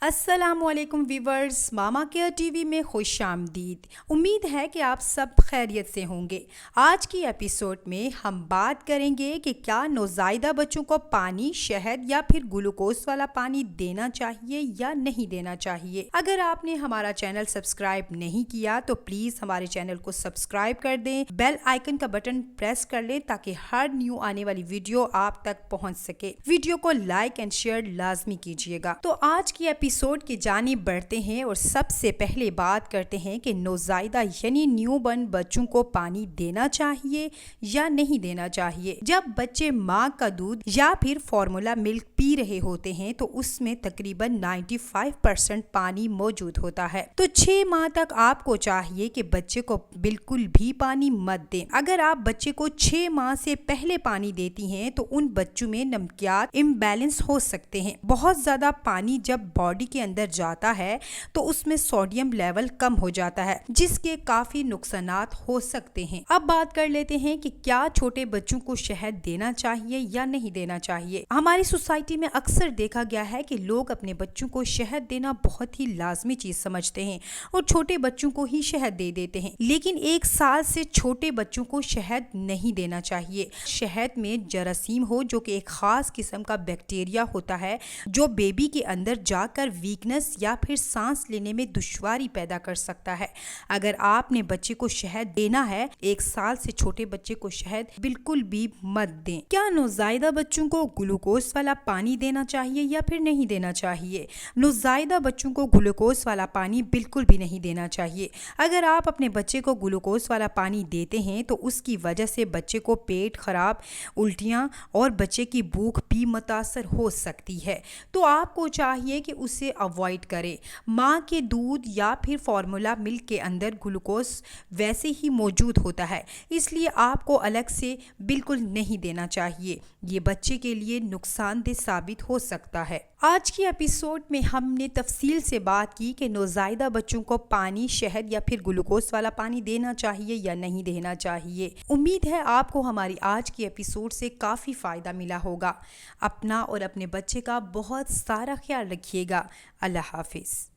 السلام علیکم ویورز، ماما care T V میں خوش آمدید۔ امید ہے کہ آپ سب خیریت سے ہوں گے۔ آج کی ایپیسوڈ میں ہم بات کریں گے کہ کیا نوزائیدہ بچوں کو پانی، شہد یا پھر گلوکوز والا پانی دینا چاہیے یا نہیں دینا چاہیے۔ اگر آپ نے ہمارا چینل سبسکرائب نہیں کیا تو پلیز ہمارے چینل کو سبسکرائب کر دیں، بیل آئیکن کا بٹن پریس کر لیں تاکہ ہر نیو آنے والی ویڈیو آپ تک پہنچ سکے۔ ویڈیو کو لائک اینڈ شیئر لازمی کیجیے گا۔ تو آج کی ایپیسوڈ کی جانب بڑھتے ہیں اور سب سے پہلے بات کرتے ہیں کہ نوزائیدہ یعنی نیو برن بچوں کو پانی دینا چاہیے یا نہیں دینا چاہیے۔ جب بچے ماں کا دودھ یا پھر فارمولا ملک پی رہے ہوتے ہیں تو اس میں تقریباً 95% پانی موجود ہوتا ہے، تو 6 ماہ تک آپ کو چاہیے کہ بچے کو بالکل بھی پانی مت دیں۔ اگر آپ بچے کو 6 ماہ سے پہلے پانی دیتی ہیں تو ان بچوں میں نمکیات امبیلنس ہو سکتے ہیں۔ بہت زیادہ پانی جب باڈی کے اندر جاتا ہے تو اس میں سوڈیم لیول کم ہو جاتا ہے، جس کے کافی نقصانات ہو سکتے ہیں۔ اب بات کر لیتے ہیں کہ کیا چھوٹے بچوں کو شہد دینا چاہیے یا نہیں دینا چاہیے۔ ہماری سوسائٹی میں اکثر دیکھا گیا ہے کہ لوگ اپنے بچوں کو شہد دینا بہت ہی لازمی چیز سمجھتے ہیں اور چھوٹے بچوں کو ہی شہد دے دیتے ہیں، لیکن 1 سال سے چھوٹے بچوں کو شہد نہیں دینا چاہیے۔ شہد میں جراثیم ہو جو کہ ایک خاص قسم کا بیکٹیریا ہوتا ہے جو بیبی کے اندر جا کر ویکنس یا پھر سانس لینے میں دشواری پیدا کر سکتا ہے۔ اگر آپ نے بچے کو شہد دینا ہے، 1 سال سے چھوٹے بچے کو شہد بالکل بھی مت دیں۔ کیا نوزائیدہ بچوں کو گلوکوز والا پانی دینا چاہیے یا پھر نہیں دینا چاہیے؟ نوزائیدہ بچوں کو گلوکوز والا پانی بالکل بھی نہیں دینا چاہیے۔ اگر آپ اپنے بچے کو گلوکوز والا پانی دیتے ہیں تو اس کی وجہ سے بچے کو پیٹ خراب، الٹیاں اور بچے کی بھوک بھی متاثر ہو سکتی ہے، تو آپ کو چاہیے کہ اسے اوائڈ کریں۔ ماں کے دودھ یا پھر فارمولا ملک کے اندر گلوکوز ویسے ہی موجود ہوتا ہے، اس لیے آپ کو الگ سے بالکل نہیں دینا چاہیے۔ یہ بچے کے لیے نقصان دہ ثابت ہو سکتا ہے۔ آج کی ایپیسوڈ میں ہم نے تفصیل سے بات کی کہ نوزائیدہ بچوں کو پانی، شہد یا پھر گلوکوز والا پانی دینا چاہیے یا نہیں دینا چاہیے۔ امید ہے آپ کو ہماری آج کی ایپیسوڈ سے کافی فائدہ ملا ہوگا۔ اپنا اور اپنے بچے کا بہت سارا خیال رکھیے گا۔ اللہ حافظ۔